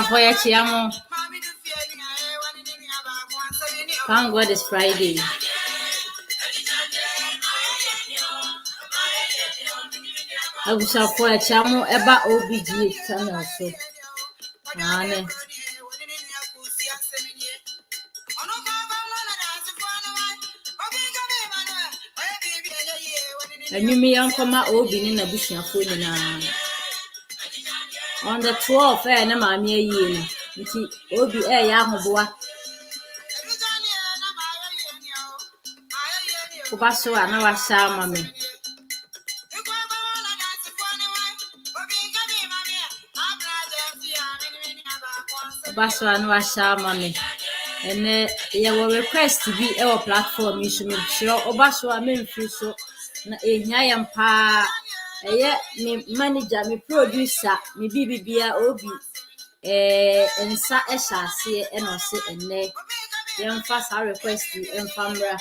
For your chiamo. Thank God it's Friday. For your chiamo eba OBG channel so. Ane. Anyumi yankoma obi ni na busuafo nyina. On the 12th, na mami ayi nti obi ya ahoboa. Kubaso na washa mami. Kubaso na washa mami. Ene ye wo request bi e wo platform yi so me sure obaso a memfi so na ehia yampa eye me manager me producer me bibia obi ensa ehase e no se enne yamfa sa request emfamra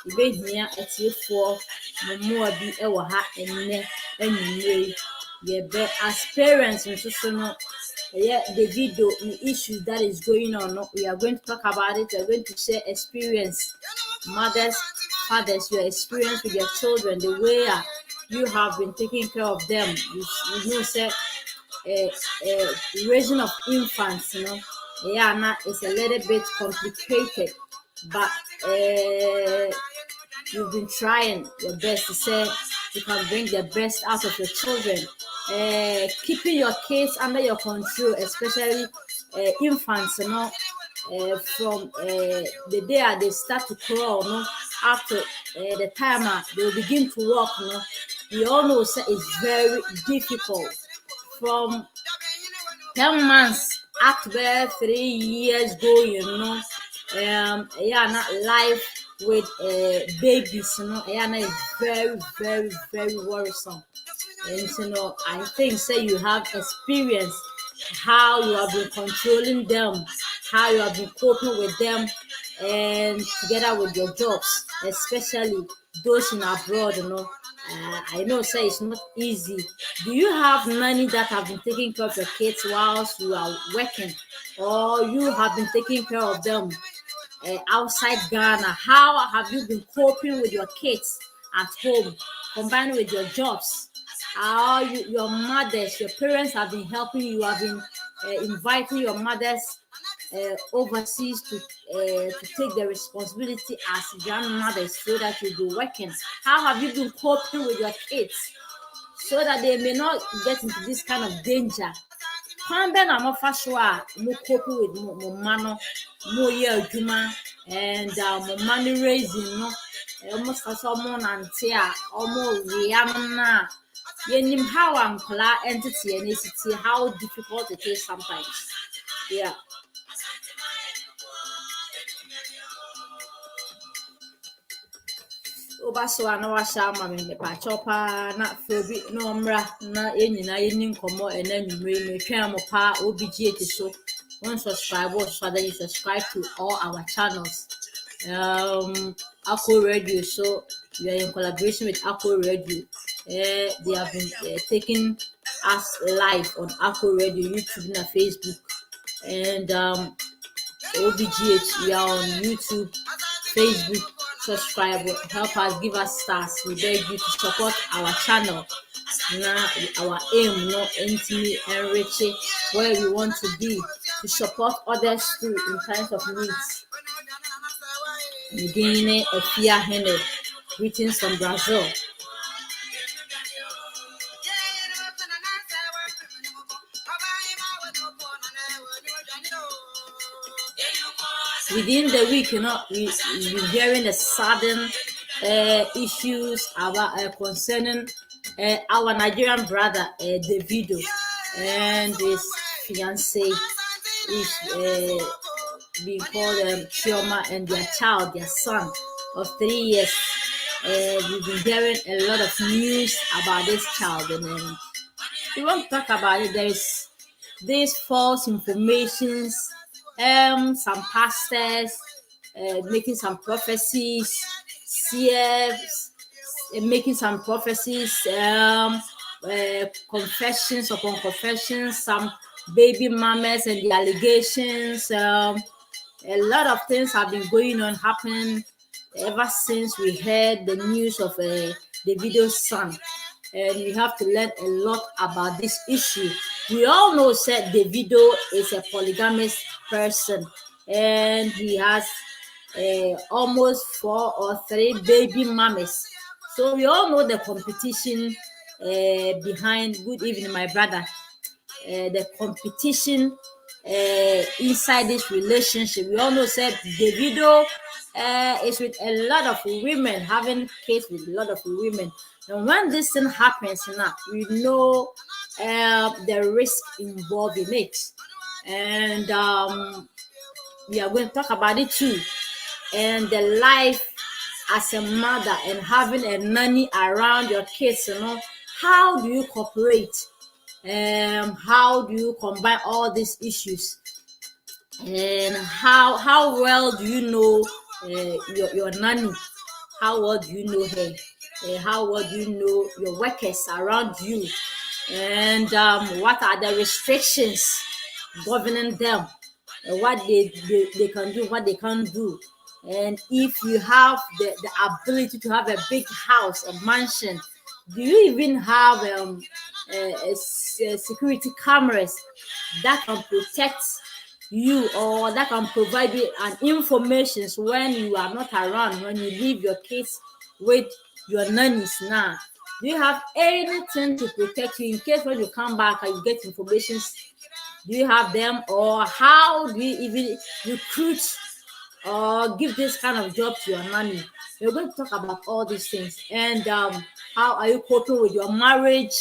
ibehia etiefo momoa bi e wo ha enne anwumre ye be as parents so no Davidos issue that is going on. We are going to talk about it. We are going to share experience, mothers, fathers, your experience with your children, the way you have been taking care of them. You know, say raising of infants, you know, it's a little bit complicated, but you've been trying your best to say you can bring the best out of your children. Keeping your kids under your control, especially infants, you know, from the day they start to crawl, you know, after the time they begin to walk, you know, we all know it's very difficult. From 10 months up to 3 years going, you know, not life with babies, you know, is very, very, very worrisome. And you know, I think you have experience how you have been controlling them, how you have been coping with them, and together with your jobs, especially those in abroad, you know. I know it's not easy. Do you have nanny that have been taking care of your kids whilst you are working, or you have been taking care of them outside Ghana? How have you been coping with your kids at home, combined with your jobs? How your mothers, your parents have been helping you, have been inviting your mothers overseas to take the responsibility as grandmothers so that you'll be working. How have you been coping with your kids so that they may not get into this kind of danger? I'm coping with Momano, Moya Juma, and money raising, almost for someone and tear, almost Rihanna. Yenim how ankla entity and entity, how difficult it is sometimes. Yeah. Obaso ana washa mama me pa chopa na febi no mra na enyina yenim komo enanumre me twa mo pa obg so one subscribe so that you subscribe to all our channels. Akko Radio, so we are in collaboration with Akko Radio. They have been taking us live on Akko Radio, YouTube and Facebook, and OBGH. We are on YouTube, Facebook. Subscribe, help us, give us stars. We beg you to support our channel. Now our aim, not empty, enrich where we want to be, to support others too in times of needs. Medine Efia Hene, greetings from Brazil. Within the week, we've been hearing the sudden issues about concerning our Nigerian brother Davido and his fiancée is being called Chioma, and their child, their son of 3 years. We've been hearing a lot of news about this child, and we won't talk about it. There is these false informations. Some pastors making some prophecies, CFs making some prophecies, confessions upon confessions, some baby mamas and the allegations. A lot of things have been going on, happening ever since we heard the news of Davido's son. And we have to learn a lot about this issue. We all know that Davido is a polygamous person, and he has almost 4 or 3 baby mamas. So we all know the competition behind. Good evening, my brother. The competition inside this relationship. We all know that Davido is with a lot of women, having kids with a lot of women. And when this thing happens now, we know the risk involved in it. And we are going to talk about it too. And the life as a mother and having a nanny around your kids, how do you cooperate? How do you combine all these issues? And how well do you know your nanny? How well do you know her? How well do you know your workers around you? And what are the restrictions governing them? What they can do, what they can't do? And if you have the ability to have a big house, a mansion, do you even have security cameras that can protect you, or that can provide you an information when you are not around, when you leave your kids with your nannies now? Do you have anything to protect you in case when you come back and you get information? Do you have them, or how do you even recruit or give this kind of job to your nanny? We're going to talk about all these things, and how are you coping with your marriage,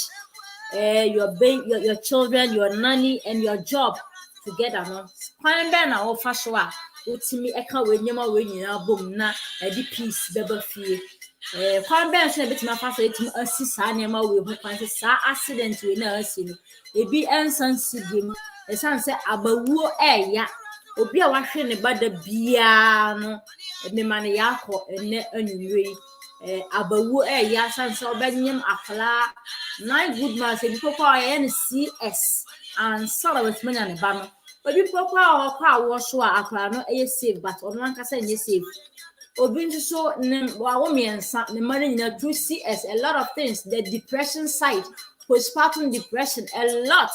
your children, your nanny, and your job together? No, kwan ben na ofa so a otimi eka wenyema wenyina bom na edi peace beba fie. Kwan ben so betima fa so etimi asisa nema we hu kwan sa accident we na asi no ebi ensansi dim esan se abawuo eya obi a wahwe ne bada bia no me mane yakọ ene anwuwe abawuo eya san se obanyem akla 9 good man se biko kwa ya ne CS and sala wetmanya ne ba no obi pokwa akwa wo so akla no eye save, but ono ankasa nye save. Obi nso ne wawo miensa ne mane nyina through CS, a lot of things, the depression side, postpartum depression, a lot.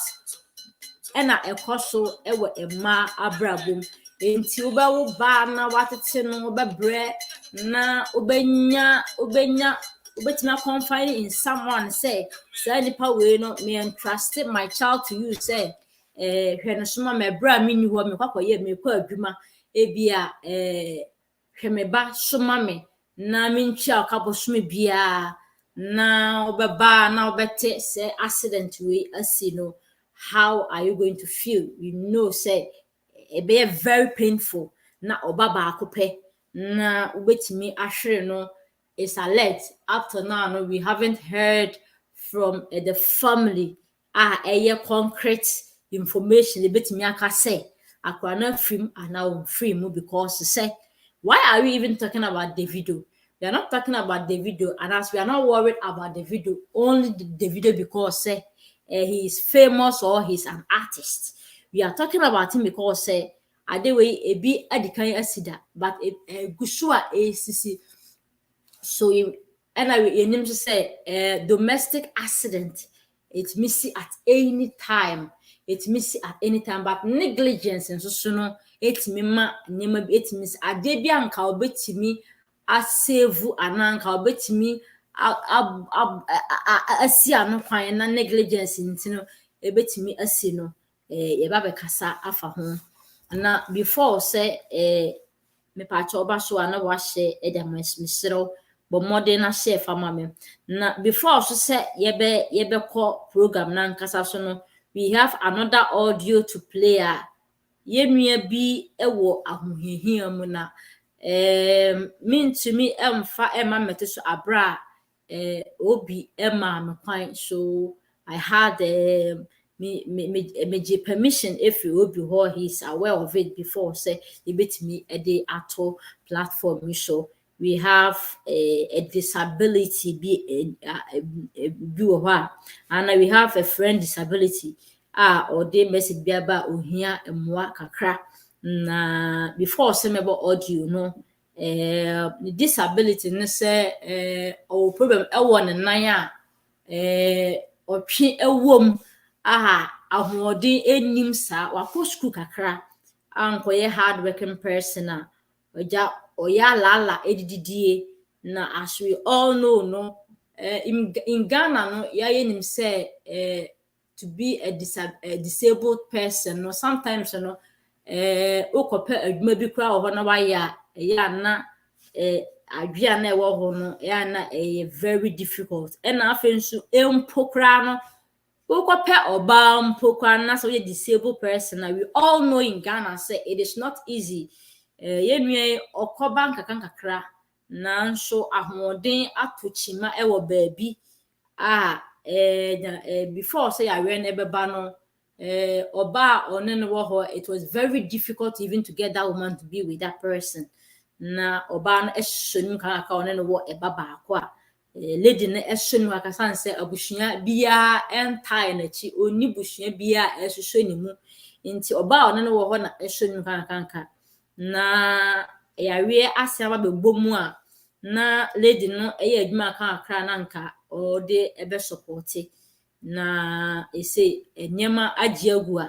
Ena ekoso ewo ema abrabom enti obawo ba na watete no obebre na obenya obetima confide in someone, say nipa we no me entrust my child to you, say hwe no soma me bra me ni ho me kwakoye me kwa adwuma ebia hwe me ba soma me na me ntwa akabosome bia na obeba na obete say accident we asino. How are you going to feel? You know, say it be very painful. Na obaba akope na ubetimi ahwere no is alert. Up to now, no, we haven't heard from the family concrete information. Ubetimi aka say akwana film and now film because say why are we even talking about Davido? We are not talking about Davido, and as we are not worried about Davido, only the Davido because say he is famous or he's an artist. We are talking about him because adewe ebi adikan asida, but gusua ACC. So anyway, you say domestic accident, it's missing at any time. it miss at any time, but negligence and so no it me ma nyema it miss ade bi anka obetimi a save ananka obetimi asi ano kwan na negligence ntino ebetimi asi no ye ba be kasa afa ho na before say me pa cha oba so na wa hye mesero bo modern na share fama me na before so say ye be call program na nkasa so no we have another audio to play yenua bi ewo ahohehia mu na mintumi emfa ema mete so abra obi ema me kwan so I had me permission if you obi ho he's aware of it before say e betimi e dey ato platform so we have a disability be and we have a friend disability or they message be about ohia emwa kakra na before say mebo audio no the disability no say or problem e won nan otwe ewom ahoɔden enim sa wakɔ school kakra ankoye hard working person oya lala edididie na as we all know no in Ghana no ya yenim say to be a disabled person no sometimes no okope adwuma bi kra wo na waya ya na adwia na ewo ho no ya na very difficult and afen so empokra no okope oba mpokra na so ye disabled person na we all know in Ghana say it is not easy yenue okoba nkakra nanso ahoɔden atochima ewo baabi before say I ran ebeba no oba one no wo ho it was very difficult even to get that woman to be with that person na oba no ehsonim kan aka one no wo eba baako lady no ehsonim aka san say abusua bia entai na chi oni busua bia ehsoso ni mu nti oba one no wo ho na ehsonim kan aka na yawe asiaba bebomu na lady no adwuma kan akra na nka o de ebe supporte na say enyema agiagu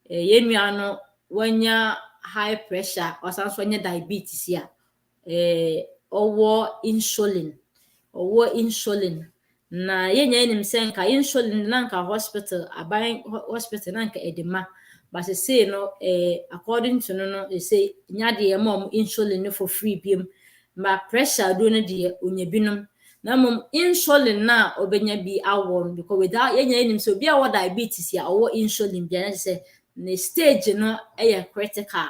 yenua no wanya high pressure osanso nya diabetes owo insulin na yenya nim senka insulin na nka hospital aban hospital na nka edema but say no according to no they say nya de mom insulin for free biem ma pressure do no de onyabinom na mom insulin na obenya bi awon because without yenya nim so bi awo diabetes ya owo insulin bi na say the stage no critical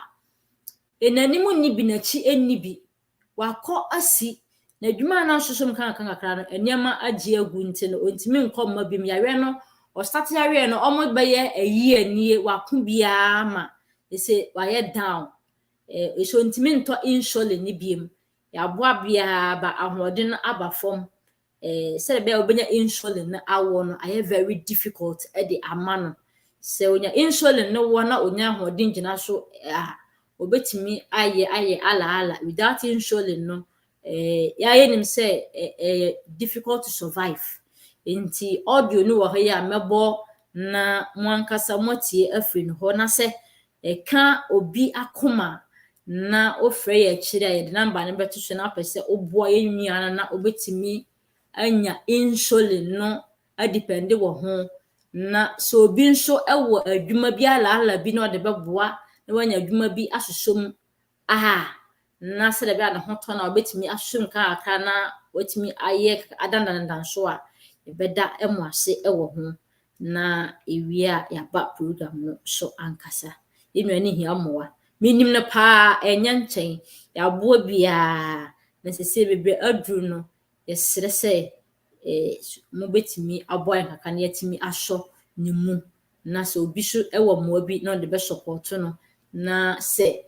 enanimu ni bi na chi enni bi wakọ asi na adwuma na sosom kan kakra no enema agi agu nti no ontimi nkọmma bim yawe no o start yawe no omo beye ayi anie wako bia ma ese waye down so ontimi nto insulin ni biem ya boa bia ba ahoɔden aba fom say be obenya insulin na awo no aye very difficult e de amano se onya insulin no wo na onya ahoɔden gina so obetimi aye ala without insulin no ya yenim say difficult to survive nti audio no wo ha ya mebo na mwankasa motie afri no ho na se ka obi akoma na ofre ya kire ya de number ne beto so na pese oboa yenua na obetimi anya insulin no adepende wo ho na so obi nso ewo adwuma bi ala bi na ode beboa na wanya adwuma bi asosom na se de be na hoto na obetimi asosom kan aka na wetimi aye adandandan so beda emuase ewo ho na ewia ya ba program no so ankasa enu ani hia moa minim na pa enya nchen ya boa bia na sese bebre adru no yesre se mo betimi aboa nkaka na yetimi aso ni mu na so obi so ewo moa bi na de be support no na se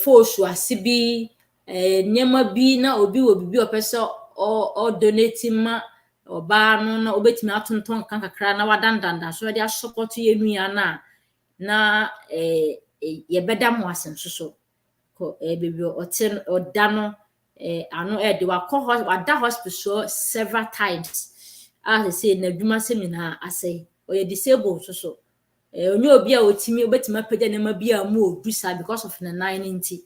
force asibi nyema bi na obi wo bibi opese o donate ma oba no na obetimi atonton kan kakra na wadandanda so de support yenua na yebeda mo asenso so ko bebi oten odano ano de wada hospital several times as say na dwuma semina asay o ye disabled so onye obi a otimi obetima pagya nema bi a mu odusa because of the nine nti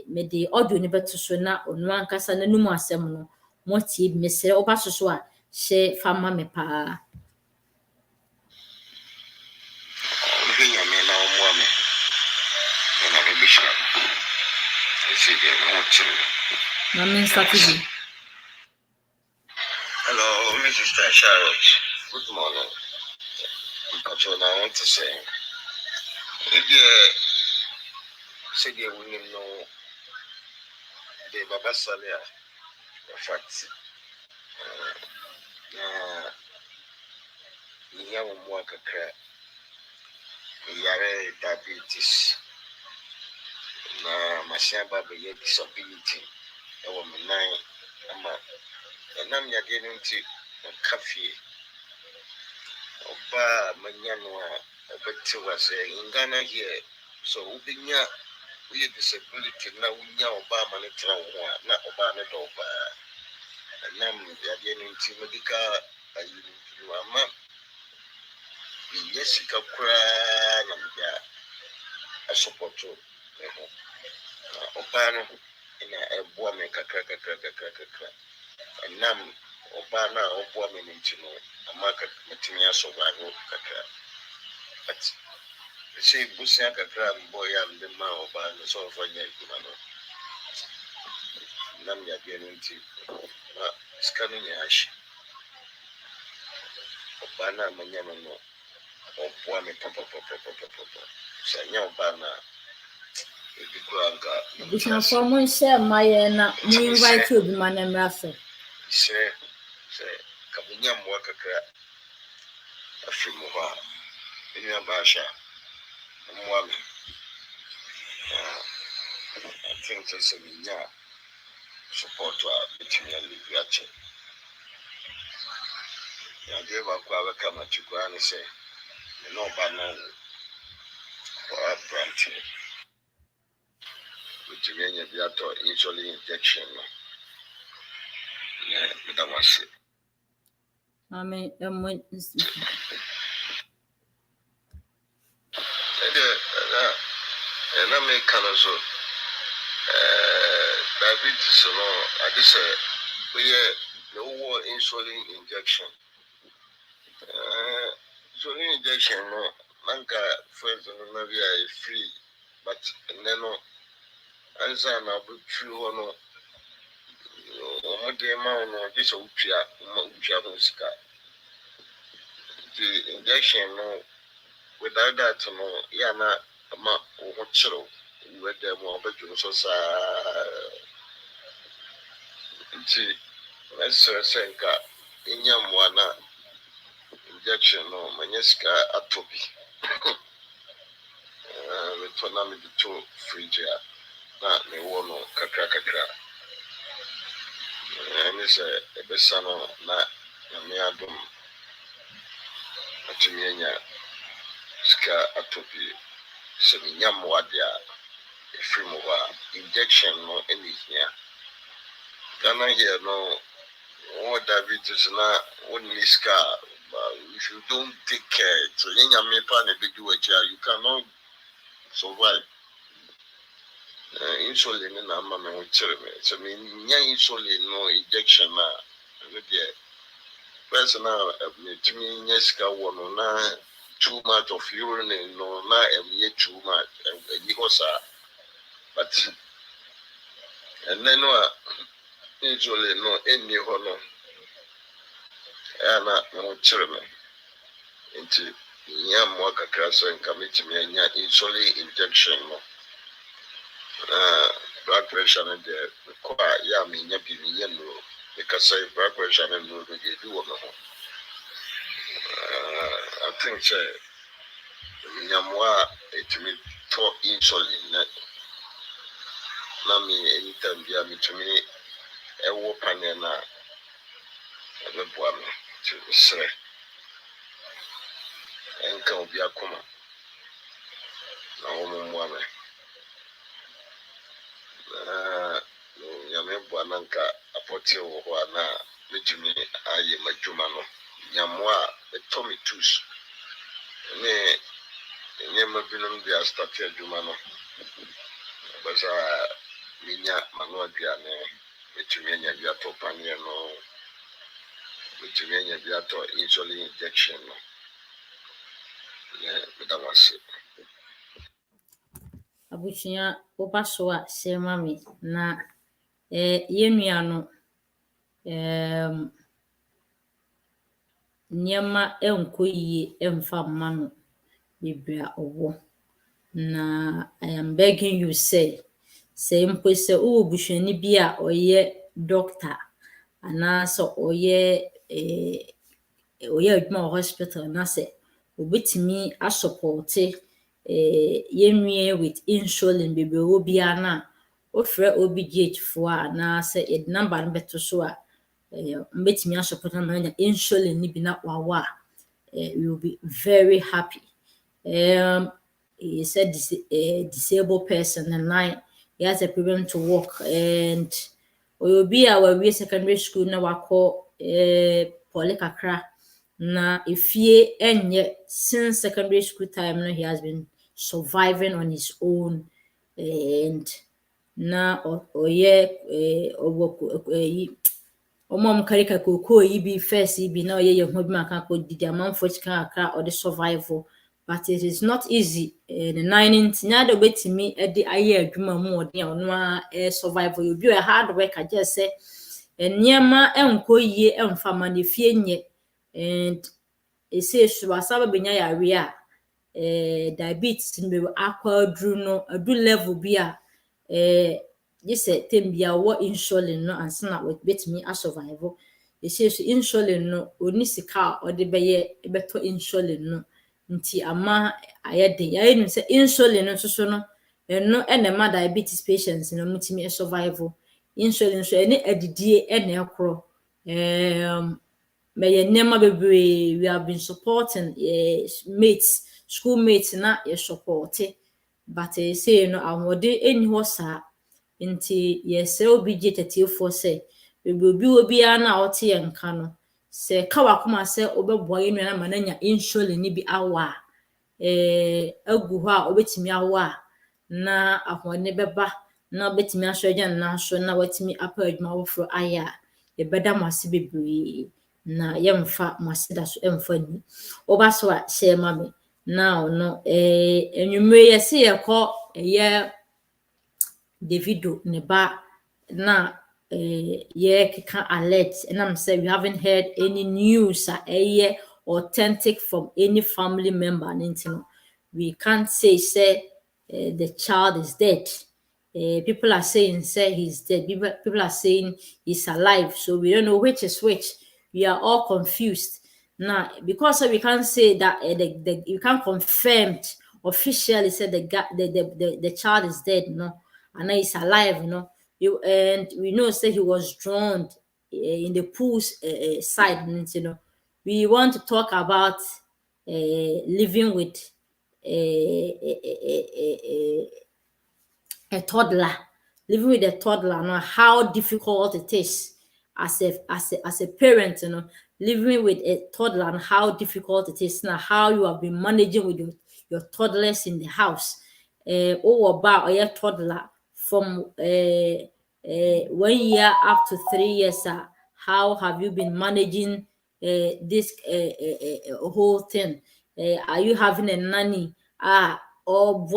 me de audio ne beto so na onu ankasa na numu asem no motie bi mesere oba so a she fama me pa Vinya me na omo me na me bisha ese de mo chiri na men strategy. Hello Mrs. Charlotte, good morning. But I want to say say the women know the baba salia fact ya mo kakra yare diabetes na masia baba ye disability e wo me nan ama enam yade no nti kafie oba manyano a obeti wase in Ghana here so ubinya we disability na unya oba manetra ho a na oba ne do oba enam yade no nti medical ayinu ama yesika kura na mbia asopoto oba no ina eboa me kakra enam oba na oboa me nti no amaka metimi asobago kakra but say busia kakra boy am de ma oba no so for nya ikuma no nam ya bi nti na skanu nya ashi oba na manya no oboa me papa sa nya oba na ebikuanga Bishan for mon share my na mu invite obi ma na mrafe say kabunya mo kakra afimu ha enya basha mo me I think it's a minya support to between the creature. I gave up our come to go and say, no banana or a branch. Which again, if you have to insulin injection, yeah, that was it. I mean And I make colors of diabetes, I just say, we no insulin injection. Insulin injection, no, Manka, friends, and maybe I free, but then no. Ansa na butru hono omode ma hono gisa upia ho sika the injection no without that no ya na ma ho chiro wede mo obadwu so sa nti lesser senka inyamwa na injection no manya sika atobi we tona me to fridge na me wono kakra and say ebesano na me adum atimienya ska atopi so nyamwa dia free mobile injection no any here Ghana here no what diabetes na one niska but if you don't take care so nyame pa na be do you cannot survive insulin na ma me wochere me so me nya insulin no injection na no dia personal me timi nya ska wo no na too much of urine no na too much but and then usually no any hono ana no chirme into nya mo kakra so nka metimi anya insulin injection no blood pressure and the kwa ya me nya bi me nya no because blood pressure and no be do wo no I think say nyamwa etimi to insulin na me anytime bia metimi ewo panel na ebeboa me to sre enka obi akoma na wo mo me nyame boa nanka apote wo ho na metumi aye madwuma no nyamwa etomi tus ne nyɛma binom de astarte adwuma no bɛsa menya mano aduane metumi anya bi atɔ paneɛ no metumi anya bi atɔ insulin injection no meda mo ase abusua woba so a share mami na yenua no nneɛma ɛnkɔ yie ɛmfa mma no bebree a ɔwɔ na I am begging you say mpo sɛ wowɔ busuani bi a ɔyɛ doctor anaasɛ ɔyɛ adwuma wɔ hospital na sɛ obetumi asupporte yɛnua with insulin bebree wɔ biara na ofrɛ OBGH foɔ a anaasɛ yɛde number no bɛto so a mbetumi asupporte na anya insulin no bi na wawa we will be very happy. He said disabled person and he has a problem to walk and will be our secondary school na wako poly kakra na efie enye since secondary school time no he has been surviving on his own and na omom karika koko yi bi first yi bi na oye ho bi maka ko didi amanfo chika akra or the survival but it is not easy the 9th nya do betimi e de aye adwuma mu ode ono a survival you be a hard worker just say enniema enko yie emfa ma ne fie nye and ISSEUS asaba benya yare a diabetes be akwa adru no adu level bi a yes tembia wo insulin no ansana with betimi a survival ISSEUS insulin no oni sika o de beye beto insulin no nti ama ayede ya enu se insulin no so no eno enema diabetes patients no mutimi survival insulin so ene adidie ene ekro meye nema bebre we have been supporting mates schoolmates na ye support but say no awode eni ho saa nti yesɛ obi gye tetefo sɛ bebi obi a na ɔte yenka no sɛ ka wakoma sɛ obɛboa yenu na mananya insulin ni bi awa agu hɔ a obetimi awa na ahone bɛba na obetimi ahwɛ gya na so na watimi apa adwuma wofro aya yɛbɛda mo ase bebree na yɛmfa mo ase da so ɛmfa ni oba so a share mami now no enwumre yɛse yɛkɔ Davido ne ba na keka alert and I'm saying we haven't heard any news authentic from any family member we can't say the child is dead. People are saying he's dead. People are saying he's alive, so we don't know which is which. We are all confused now because we can't say that you can't confirm officially said the child is dead, no, and he's alive, and we know he was drowned in the pool's side, we want to talk about living with a toddler, how difficult it is as a parent, living with a toddler and how difficult it is now, how you have been managing with your toddlers in the house. About a toddler from 1 year up to 3 years, how have you been managing this whole thing? Are you having a nanny? Or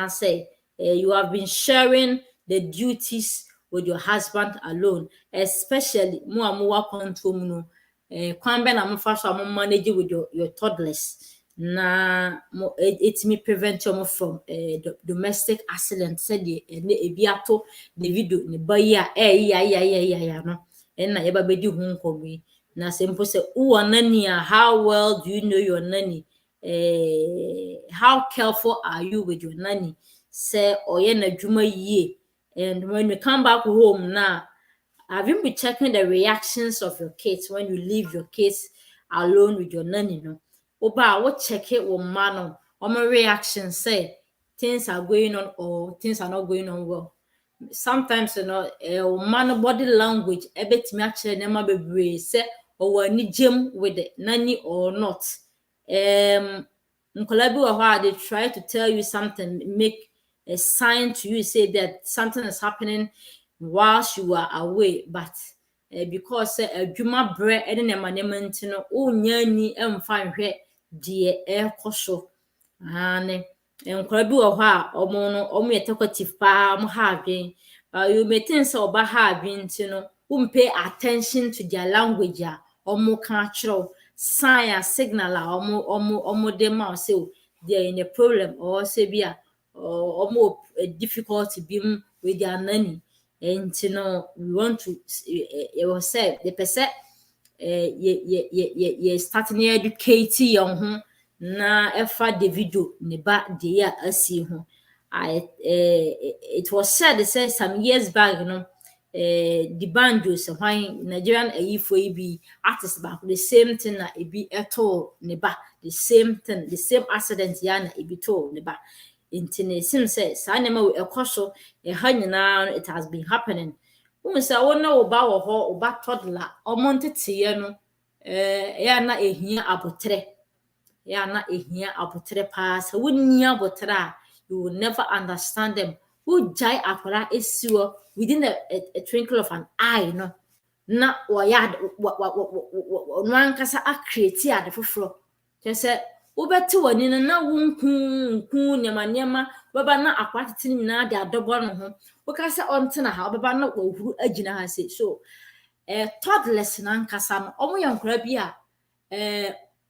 say you have been sharing the duties with your husband alone, especially more control manage with your toddlers. Na it may prevent you from domestic accident. Said the video ne baya no and na yeba bedi hu nkomi na sempo se uwa nanny how well do you know your nanny? How careful are you with your nanny? Say oye na dwuma yie, and when you come back home now, have you been checking the reactions of your kids when you leave your kids alone with your nanny? No, oba what check it with man on my reaction say things are going on or things are not going on well. Sometimes man body language ebetimi actually never be say or any gym with the nanny or not. nkɔla bi wɔ hɔ a they try to tell you something, make a sign to you, say that something is happening whilst you are away, but because adwuma brɛ ɛne nneɛma nti no wonya ni ɛmfa nhwɛ deɛ ɛrekɔ so. Ne nkɔla bi wɔ hɔ a ɔmo yɛ talkative paa, ɔmo ha adwen. You may think sɛ ɔba ha adwen nti no pay attention to their language a ɔmo ka kyerɛw, sign a signal a ɔmo de ma say they are in a problem, or say bi a ɔmo difficulty bi with their nanny. And we want to say the person ye starting educate young ho na efa Davido ne ba de ya asi ho. It was said, they said some years back, the banjos when Nigerian for be artist back the same thing na be eto ne ba, the same thing, the same accident yana be told ne ba. Intine sim says anema we ekoso it has been happening. Say wona oba wo ho oba toddler omontete no ya na ehia abotre, ya na ehia abotre pass wonni abotre a you will never understand them. Who jai akwara ISSEUS within a twinkle of an eye, no na wayad no ankasa a create ade foforo. Just say wobɛte wani na wonku nyama baba na akwara tete nyina de adobo no ho. Woka say ontena ha baba na wahuru agina ha say so toddlers na ankasa no omo yankora bi a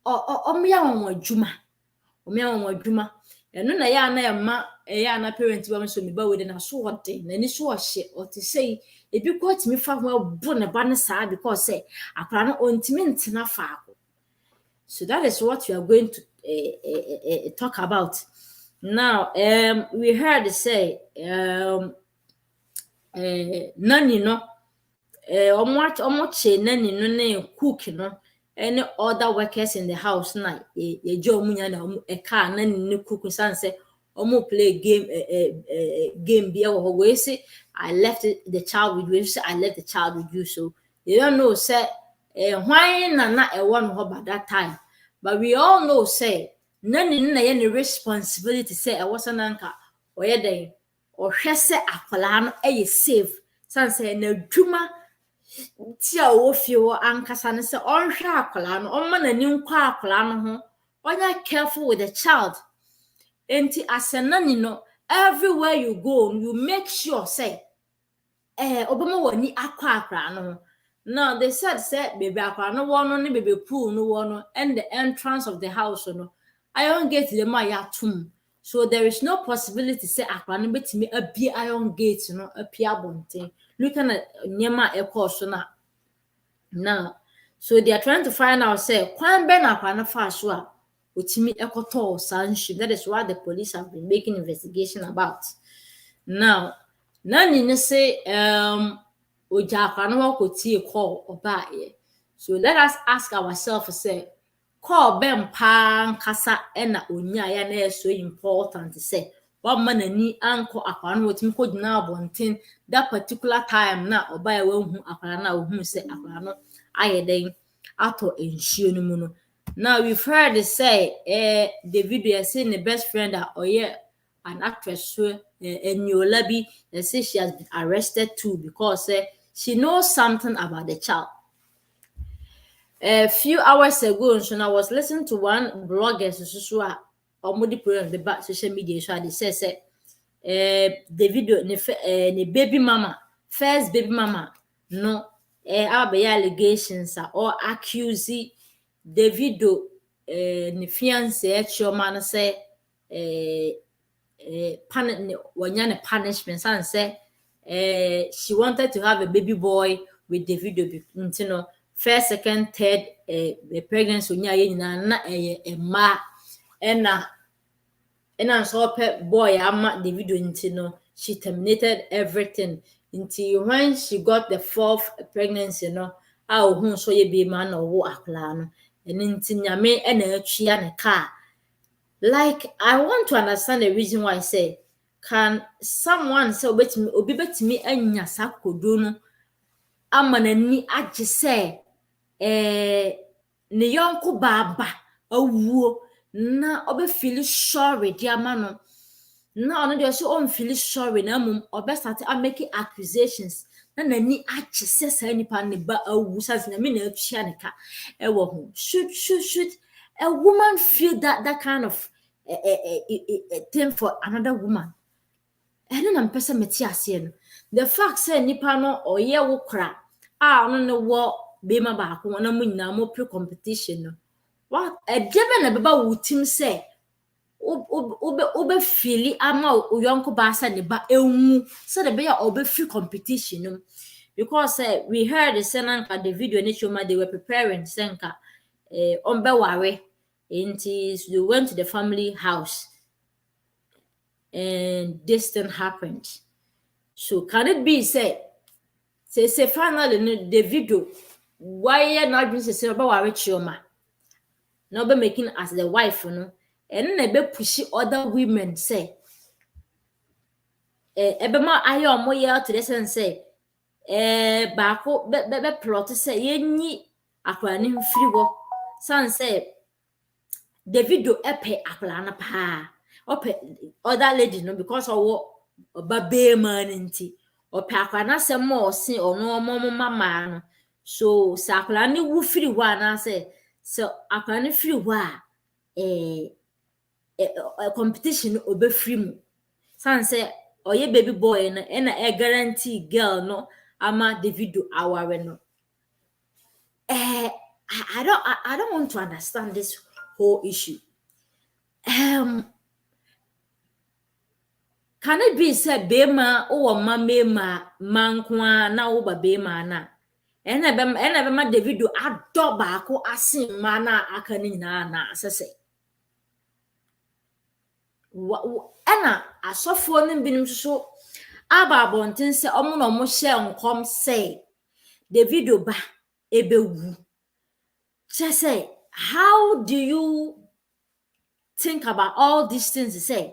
omo ya won adwuma eno na ya na ema ya na parent ba so me ba we de na so ode na ni so ohye o te say ebi ko timi fa ho abu ne ba ne saa because say akwara no ontimi ntena faako. So that is what we are going to talk about now. We heard say nani no omo che nani no na cook no any other workers in the house na ye jo munya na e car nani no cook sanse omo play game be we say I left the child with you, say I left the child with you. So you don't know say why na e one ho by that time, but we all know say nani na ye responsibility say e was nanka oye den o hwe se akwala no e safe sanse na dwuma ti a wo fie wo ankasa ne se onhwe akwala no omma nani nkwa akwala no ho onya careful with the child. Enti asenani no everywhere you go you make sure say obama wani akwa akra no. Now they said say baby akra no wono ne baby pool no wono and the entrance of the house no iron gate le ma ya tum, so there is no possibility say akra no betimi abi iron gate no apia bonten. Looking at nyema ekoso na now, so they are trying to find out say kwan ben akra no fa so a otimi ekoto sanship. That is what the police have been making investigation about. Now nani ne say oja akra no wakotie call obaye. So let us ask ourselves say call ben pa nkasa na onya ya na so important say what man ani anko akra no otimi ko gina abonten that particular time na obaye wa hu akra na ohu say akra no ayeden ato enhie no mu no. Now we've heard it say Davido has seen the best friend that an actress so Eniolabi, they say she has been arrested too because she knows something about the child. A few hours ago, so I was listening to one blogger or program the back social media, so they say Davido ne baby mama, first baby mama, no allegations or accusing Davido ne fiancé choma na say punishment and say she wanted to have a baby boy with Davido, you know, first, second, third pregnancy onya ye nyina na ma and so boy ama Davido, you know, she terminated everything until when she got the fourth pregnancy, you know, who so ye be man or wo akla no and nyame na atwia ne car. Like I want to understand the reason why I say can someone say obi betimi anya sakodo no ama nani age say ne yonko baba awuo na obe feel sorry dia ma no na ono de so on feel sorry na mum obe start a make accusations na nani ache sesa nipa ne ba awu sase na me na atua ne ka e wo ho should a woman feel that kind of thing for another woman? And then I'm person metiasian. The fact say nipa no oye wo kra ono ne wo be ma ba ko na mu nyina mo pre competition no. What e debe na beba wo tim say obe feel ama uyonko ba sa ne ba enwu so the be ya obe free competition no. Because we heard the senanka the video ni choma they were preparing senka on be ware until they went to the family house and this thing happened. So can it be say finally the video why not been say about ware chioma now be making as the wife and then be push other women say ebema aye omo ye to the sense say baako be plot say yenyi akwa ne mfiri wo san say Davido epe akwa na pa ope other lady no because owo oba be man nti ope akwa na se mo osin ono omo mama no so sa akwa ne wu firi wa na say so akwa ne firi wa competition obe free mu san say oye baby boy no na guarantee girl no ama Davido aware no I don't want to understand this whole issue. Can it be said bema o mama mankwa na wo ba bema na ena be ma Davido ado baako asin ma na aka ni nyina na asese ena asofo ne binim so aba bonten se omo no mo hye nkom say Davido ba ebewu. Just say, how do you think about all these things? Say,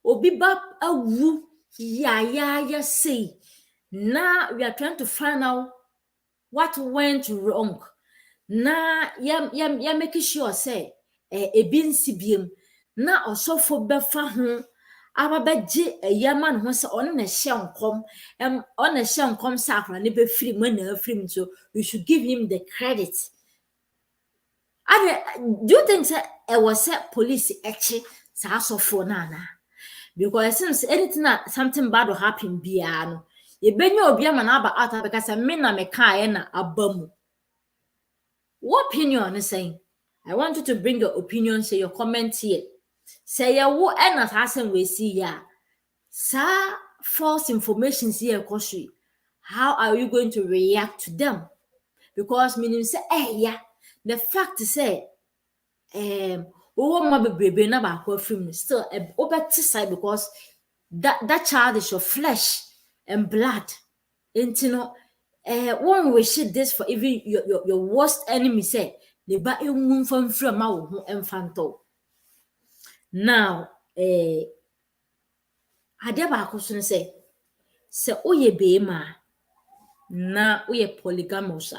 obi ba awu ya say. Now we are trying to find out what went wrong. Now ya making sure say ebin sibiem na osofo befa ho ababeje yaman ho se ono na hye nkom on na hye nkom sakra ne be free man na free so we should give him the credit. Do you think it was police actually for nana? Because it seems anything something bad will happen biano. You been your biaman out because I mean na me na abamu. What opinion is saying? I want you to bring your opinion, say your comment here. Say ya wo ena hasen we see ya. Sa false information here koshi. How are you going to react to them? Because meaning say yeah. The fact is say ma bebrebe na ba kwa film still obeti side because that child is your flesh and blood. Intino one wish this for even your worst enemy say the ba enwun famfra ma wo ho emfanto. Now ade ba akoso say oye be ma na oye polygamous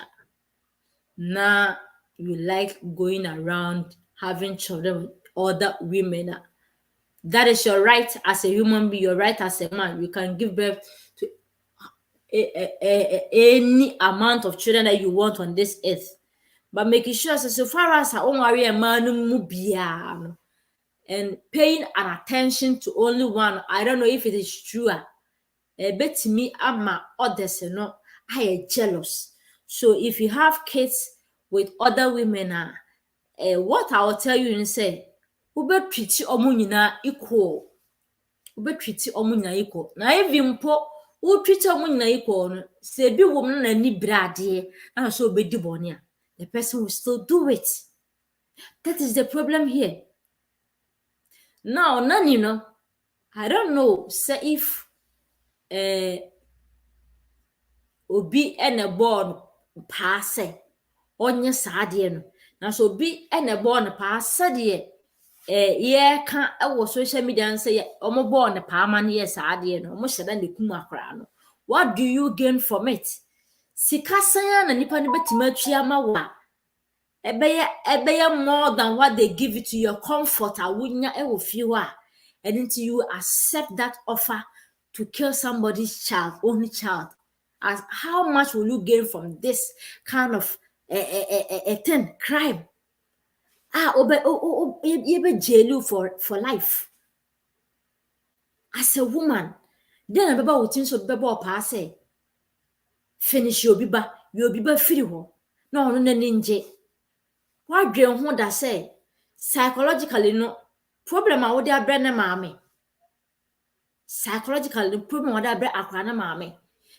na you like going around having children with other women. That is your right as a human being, your right as a man. You can give birth to any amount of children that you want on this earth. But making sure so far as I own worry a man and paying an attention to only one. I don't know if it is true. Bet to me, I'm my others, I am jealous. So if you have kids with other women, what I will tell you is say, ube treat omunyina equal. Ube treat omunyina equal. Na even po, u treat omunyina equal. Say be woman na ni brade, and so be dibonia. The person will still do it. That is the problem here. Now, none, I don't know. Say if obi ene born pass onye saade no na so bi ene born pass de ye ka ewo social media say omo born pa ma ne ye saade no omo hyeda ne kum akra no. What do you gain from it? Sika san na nipa ne betima twa ma wa ebeye more than what they give it to your comfort awunya e wo fie and until you accept that offer to kill somebody's child, only child. As how much will you gain from this kind of a thing, crime? You be jail for life. As a woman, then I beba wotin so beba opa say finish your biba free ho. No no na ninje. Why dwen ho da say psychologically no problem a wo de abre na maame. Psychologically the problem wo de abre akwa na maame.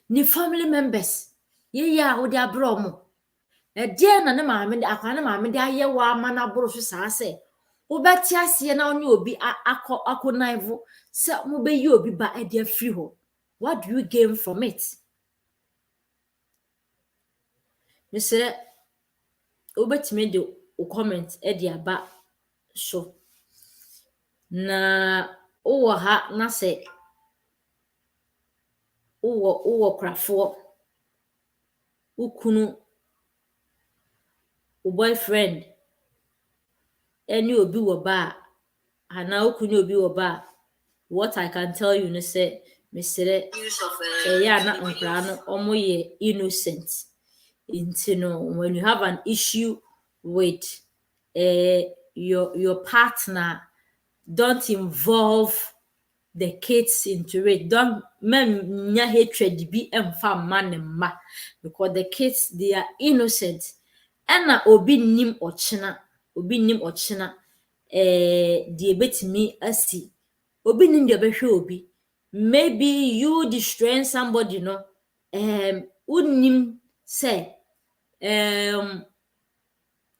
Ni family members. Ye ya wo de abre omo. E de na na maame de akwa na maame de aye wa ama na boro so sa say wobɛte ase na onye obi akonaivo se mo be yi obi ba e de free ho. What do you gain from it? Mr. Obetime de o comment e de aba so na o ha na se o krafo ukunu o boyfriend any obi wo ba ana ukunu obi wo ba. What I can tell you is say Mr. Yeah na nkra no omo ye innocent. When you have an issue with your partner, don't involve the kids into it. Don't nya hatred be emfa man ma, because the kids, they are innocent. And obi nim ochina die betimi asi obi nim de behwe obi. Maybe you destroying somebody, unim say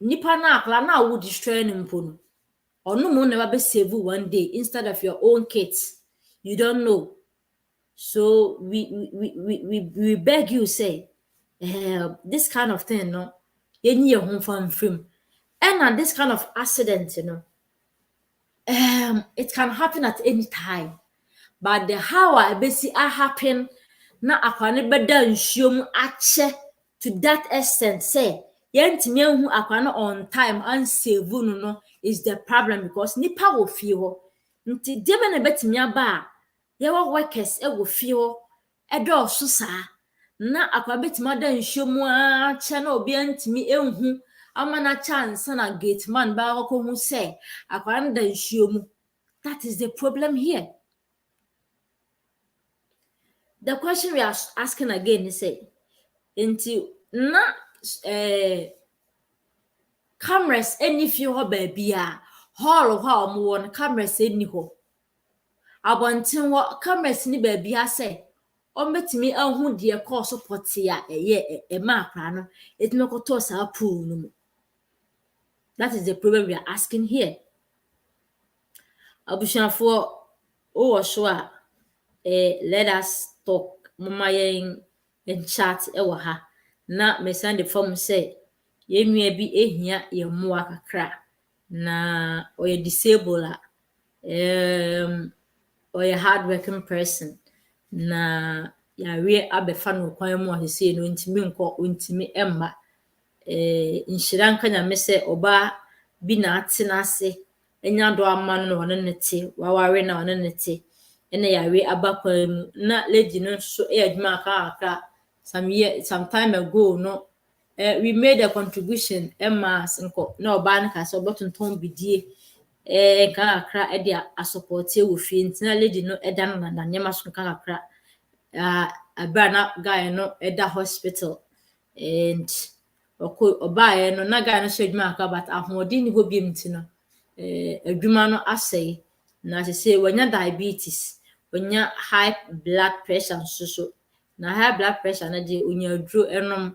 nipa na akla na wo destroy no mpo no onu mo never be save one day instead of your own kids. You don't know. So we beg you say this kind of thing no any your home from film. And this kind of accident, it can happen at any time. But the how I basi happen na akwane beda nsuom ache to that extent say yentimi ehu akwane on time and save no is the problem, because nipa wo fie ho nti deme na betimi aba ye wo workers e wo fie ho edo so saa na akwa betimi ada nsuom ache na obi antimi ehu amana chance na gate man ba ko hu say akwane da nsuom. That is the problem here. The question we are asking again is say into na cameras any few ho baby hall ho mo won cameras any ho abontin wo cameras ni baby say o metimi ahu de call support ya e ma akra no etime ko to sa pool no. That is the problem we are asking here. Abushafo o so a let us talk mama yen en chat e wo ha na me send the form say ye nua bi ehia ye moa kakra na o ye disable or a hard working person na ya we abefa no kwan mu a say no ntimi nko ntimi emma inshira nka nya me say oba bi na atena ase enya do ama no ne nete waware na ne nete ene ya we abakwan mu na lady no so e adwuma aka some time ago no we made a contribution emma nko na oba nka so botonton bidie ka akra e dia support e wo fie ntina lady no eda no na nyema so ka akra abra na guy no eda hospital and oba no na guy no so adwuma aka but ahodi ni go biem ntino adwuma no asai na say wanya diabetes, wanya high blood pressure so na high blood pressure na de unya dro enom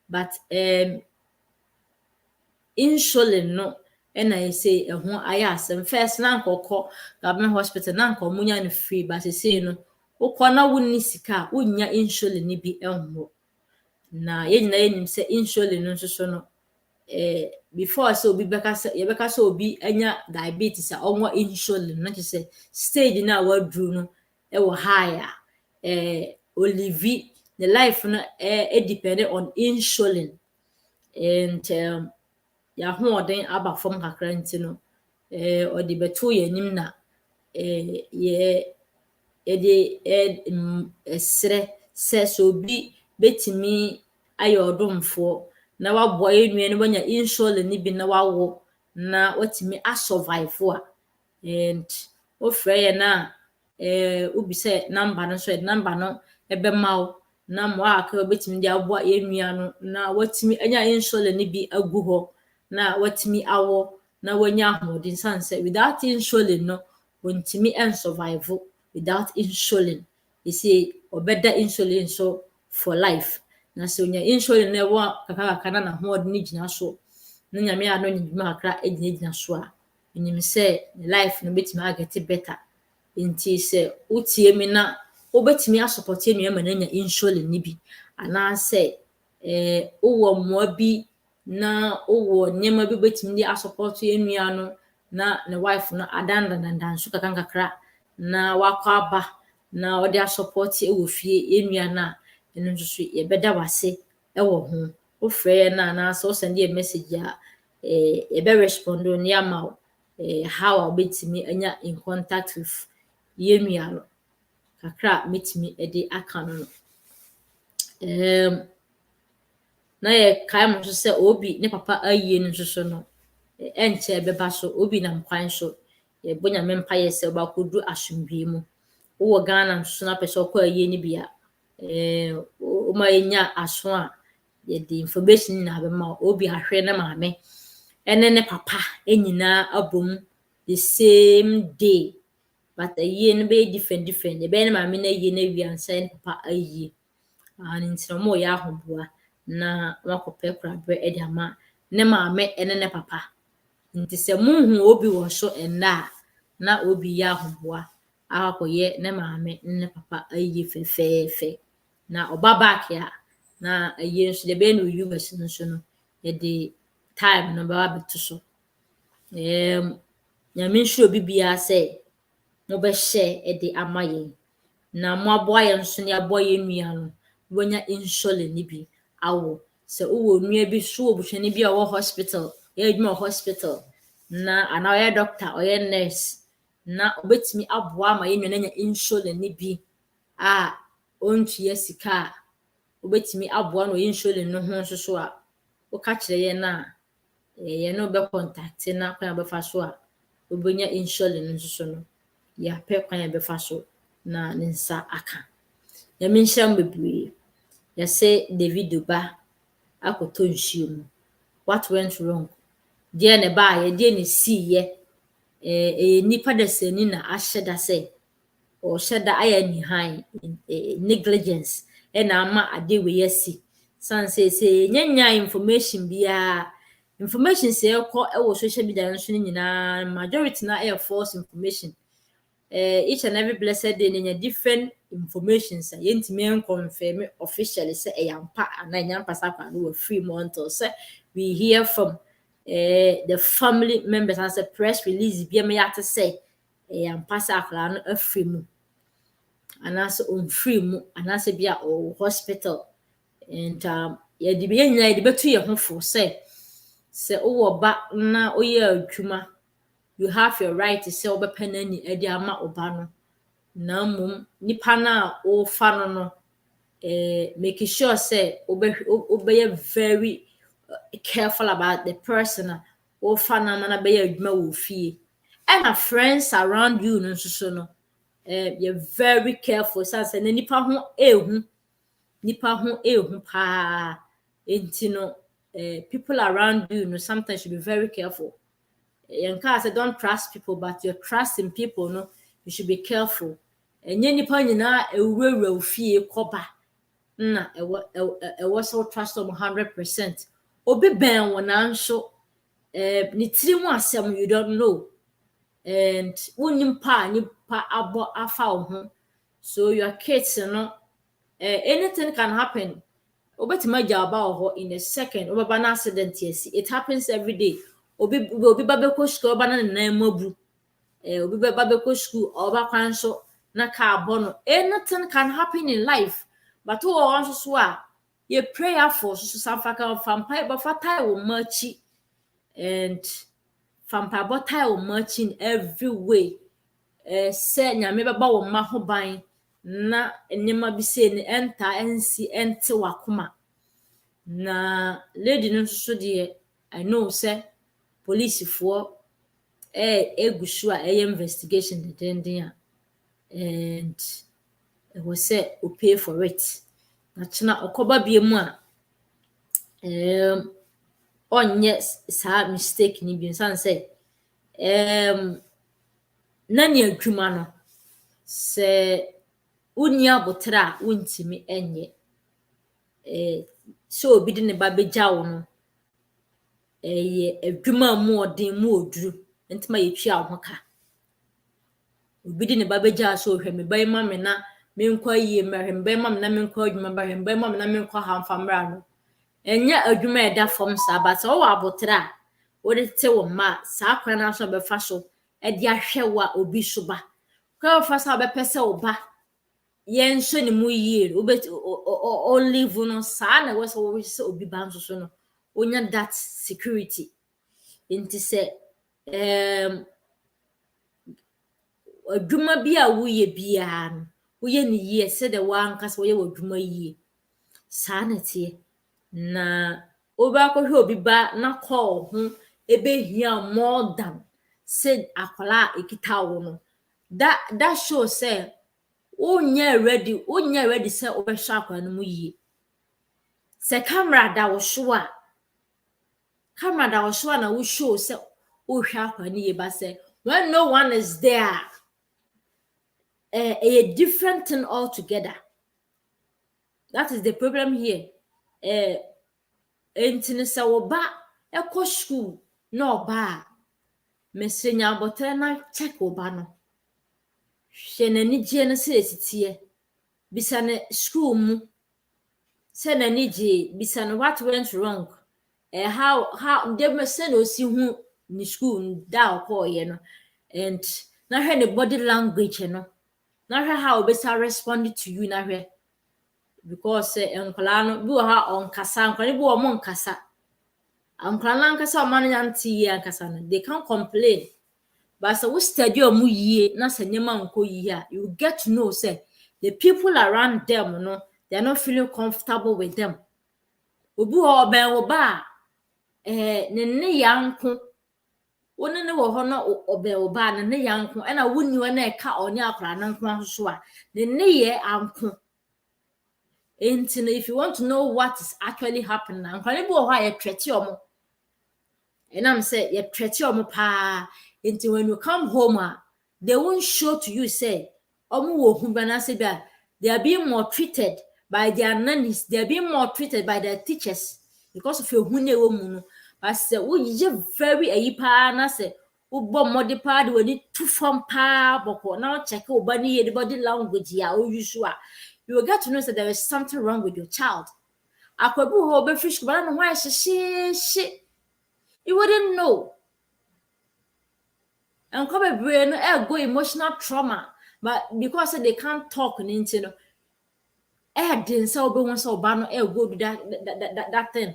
but insulin no and I say ehun ayasem first na nkokọ government hospital na nko munya no free but say no ukọ na wonni sika unya insulin ni bi ehun na ye nyina yenim say insulin no so no before so obi beka so obi anya diabetes a onwo insulin no say stage na wadru no e wo higher olivi the life no depend on insulin and ya hoɔden aba fam kakra nti no ɔde bɛto yɛnim na ɛsrɛ sɛ sɛ obi betumi ayɛ ɔdomfoɔ na waboa yɛn nua no wanya insulin no bi na wawo na watumi asurvive a and wofrɛ yɛn a wobisɛ number no nso yɛde number no ɛbɛma wo na mmoa akra wobɛtumi de aboa yɛn nua no na watumi anya insulin no bi agu hɔ na watumi awɔ na wanya ahoɔden san sɛ without insulin no wɔntumi survive without insulin. You see, ɔbɛda insulin so for life. Na sɛ onya insulin na ɛwɔ kakra na n'ahoɔden no gyina so na nyame a no nya dwuma kakra gyina so a menim sɛ ne life no bɛtumi agɛte better. Nti sɛ wotie me na wobɛtumi asupɔte nua ma n'anya insulin no bi anaasɛ wowɔ mmoa bi na wowɔ nneɛma bi wobɛtumi de asupɔte yɛn nua no na ne wife no adandandandan so kakra na wakɔ aba na ɔde asupɔte wɔ fie yɛn nua no a ɛno nso so yɛbɛda wase wɔ ho. Wofrɛ yɛn na anaasɛ wosɛnde yɛ message a yɛbɛ respond ne ama wo how a wobɛtumi anya in contact with yɛn nua no kakra a mɛtumi de aka no no. Na yɛkae mo nso sɛ obi ne papa ayie no nso so no ɛnkyɛ bɛba so obi nam kwan so yɛbɔ nyame mpaeɛ sɛ wobɛakɔdu asomdwee mu. Wowɔ Ghana nso na apɛ sɛ ɔkɔ ayie no bi a woma yɛnya aso a yɛde information nyinaa bɛma wo. Obi ahwɛ ne maame ɛne ne papa nyinaa abom the same day but ayie no bɛyɛ different yɛbɛyɛ ne maame no ayie no awie ansa ne papa ayie nti na ɔmo yɛ ahoboa na wakɔpɛ koraberɛ de ama ne maame ne ne papa. Nti sɛ muhu obi wɔ so ɛnnɛ a na obi yɛ ahoboa akɔyɛ ne maame ne papa ayie fɛfɛɛfɛ na ɔba back a na ayie nso deɛ ɛbɛyɛ no wɔ US no nso no yɛde time no bɛba abɛto so. Nyame nhyira obi biara sɛ mobɛhyɛ de ama yɛn na moaboa yɛn nso ne aboa yɛn nua no wɔanya insulin no bi awɔ. Sɛ wowɔ nua bi so wɔ busuani bi a ɔwɔ hospital yɛ adwuma wɔ hospital na anaa ɔyɛ doctor ɔyɛ nurse na ɔbɛtumi aboa ama yɛn nua no anya insulin no bi a ɔntua sika a wobɛtumi aboa no wɔ insulin no ho nso so a woka kyerɛ yɛn a yɛn no bɛcontact na kwan a bɛfa so a wobɛnya insulin no nso so no yɛapɛ kwan a bɛfa so na ne nsa aka. Nyame nhyira mo bebree. Yɛsɛ Davido ba akɔtɔ nsuo mu. What went wrong? Deɛ ne baayɛ, deɛ ne siiɛ. Nipa dasani na ahyɛ da sɛ ɔhyɛ da ayɛ nihan negligence ɛna ama ade wei asi. San sɛ yɛnya information biara information sɛ ɛkɔ ɛwɔ social media nso no nyinaa majority na ɛyɛ false information. Each and every blessed day nya different information sa yɛntumi confirm officially sɛ ɛyɛ ampa ana ɛnyɛ ampa sa kwa no wɔ free until sɛ we hear from the family members as a press release bi ama yɛate sɛ ɛyɛ ampa sa akwaraa no afiri mu anaasɛ ɔmfiri mu anaasɛ bi a ɔwɔ hospital and yɛde bi nyinaa yɛde bɛtu yɛn ho fo sɛ wowɔ ba na woyɛ adwuma you have your right sɛ wobɛpɛ n'ani de ama ɔba no na mmom nipa no a wofa no no make sure sɛ wobɛyɛ very careful about the person a wofa no ama na bɛyɛ adwuma wɔ fie ɛna friends around you no nso so no you're very careful sɛ na nipa ho ehu paa enti no people around you no sometimes should be very careful. Your car said don't trust people, but you're trusting people, no, you should be careful. And any panina a real fee copper. Na was so trust them 100%. Obi ben when I'm so ni three you don't know. And when you pa abo afa. So your kids, you know, anything can happen. Obetima jaba in a second, over an accident, yes. It happens every day. Obi babeko school oba na mabu obi babeko school oba kwan so na car bono. Anything can happen in life, but who also so a you prayer for so sanfaka fampai but fatai wo machi and fampa tie o matching every way. Say nyame beba wo ma ho ban na enema bi se ne enta ensi ente wakoma. Na lady no so de I know say police for egusu a investigation the and it was said we pay for it. Na chena okoba biemu a onye sa mistake ni bi san say na ne adwuma no se uni abotra untimi enye so obi de ne ba begya wo no ye adwuma mu odin mu oduru ntima yetwa ho ka obi de ne ba begya so hwe me ban ma me na menkwa yie mehwe me ban ma me na menkwa adwuma ba hwe me ban ma me na menkwa hamfa mra no enya adwuma eda fom sa ba se wo abotra wo de te wo ma sa kwan na so be fa so e de ahwe wa obi so ba kwa fa sa be pese wo ba yen so ni mu yie o live no sa na we so obi ba nso so no onya that security inti se adwuma bi a wo ye bia no wo ye ni yie se de wa nkasa wo ye adwuma yie sa na tie na oba ko hwe obi ba na call ho ebe hia more than say akola ekita wo no that show say unya ready say obehwa akwa no mu yie se camera da wo show na wo show say o hwa akwa no yie ba say when no one is there a different thing altogether. That is the problem here. Entine se wo ba ekọ school no ba mesenya botre na check wo ba no hwe na ni je no se esitie bisa ne school mu se na ni je bisa no what went wrong how dem se no si hu ni school da ko ye no and na hwe ne body language no na hwe how besa respond to you na hwe because enkola no bi wo ha onkasa enkola bi wo mo nkasa enkola na nkasa o man yanti ye ankasa no they can't complain but so we study omu yie na sanyema nko yie you get to know say the people around them no they are not feeling comfortable with them obi ho ben wo ba ne yanko woni ne wo ho no oben wo ba ne yanko na woni wo na eka onye akora na nko so a ne ye anko. And if you want to know what is actually happening, I'm going to go ahead and treat you. And I'm saying, you treat you pa. Until when you come home, they won't show to you, say, they are being more treated by their nannies, they are being more treated by their teachers because of your woman. But say, you very a pa, and I say, modi pa, we need to form pa, but now check your body language, usual. You will get to know that there is something wrong with your child. Akwabu ho be fish but no why she. You wouldn't know. And come brain go emotional trauma, but because they can't talk into no didn't say obi won say oba no go do that thing.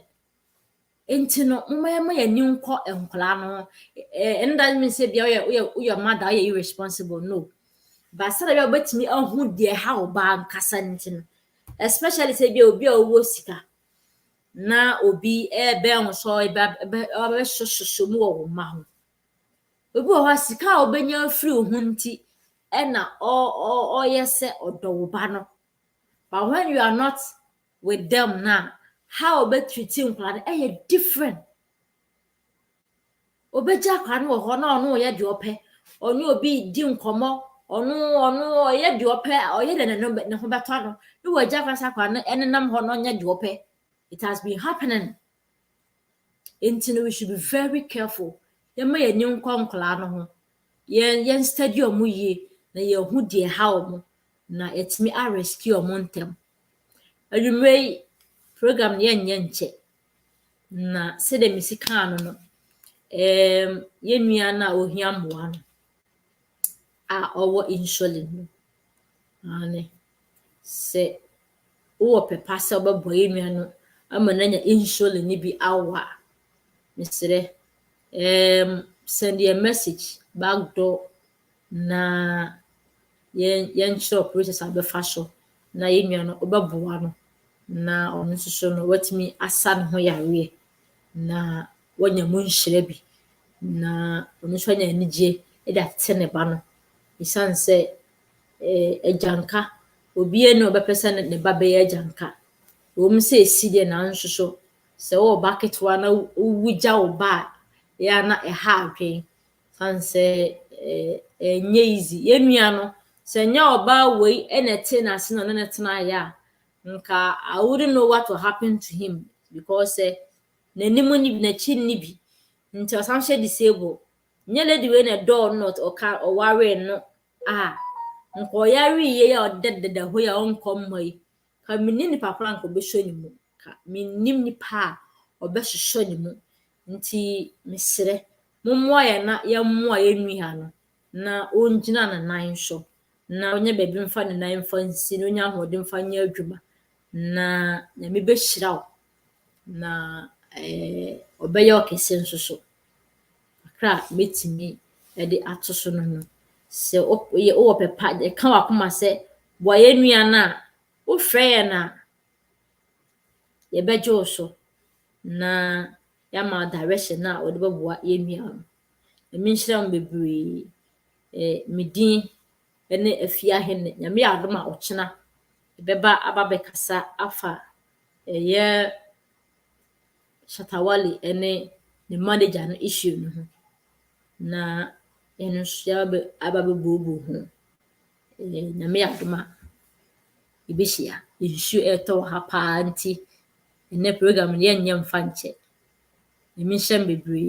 Into no mama ya ni nko enkola no and that means say bia your mother are irresponsible no. But say you betimi ahun de how ba nkasa ntin especially say bi obi owo sika na obi be nso be shosho mu wo ma ho obi o ha sika obenya free hu nti na o yese odo ba no but when you are not with them now how be treating plan different obeja kwa no ho na ono ye de ope onu obi di nkomo onu ye de ope oye de ne ho beto no no waja fasa kwa no enenam ho no nya de ope. It has been happening. Until we should be very careful. Ye ma ye nyin konkla no ho ye study omu ye na ye hu de how mo na etimi a rescue omu ntem adumrei program ye nche na se de misika no ye nua na ohia mmoa no a owo insulin ane se wo pepa se obebo ye nua no ama na nya insulin ni bi awa misere send a message back door na yen show process abefa so na yenua no obeboa no na ono so no watimi asa ne ho yare na wanya mu nhire bi na ono so anya anigye e da te ne ba no isan se ejanka obi ene obepese ne ba be ejanka wo se esi de na nso so se wo ba ketwa na wugya wo ba ya na ha adwen fan se enye easy yenua no se nya oba wei enete na ase no ne tena ya nka I wouldn't know what will happen to him because n'animu ni na chi ni bi nti osam hye disable nye lady we na door not or worry no nko yare ye ya odededa ho ya onkom mai ka minni ni papa nko be hwe ni mu ka minnim ni pa obehwehwe ni mu nti mesere mommoa ya na ya mmoa ya nwi ha no na ongyina na nan so na onye bebi mfa ne nan mfa nsi no nya hode mfa nya adwuma na me be hyira wo na obeye okese nso so akra betimi e de atoso no no se o pepa de ka wakoma se boye nua na wo frɛ ya na ye beje wo so na ya ma direction na wo de beboa ye nua no emi nhyira mbebre medin ene afia hene nyame adoma ochena beba ababe kasa afa ye Shatawali ene the manager no issue no ho na eno shabe ababe bobo ho nyame adoma ibishia issue eto ha pa nti ene program ye nyem fa nche emi hyem bebre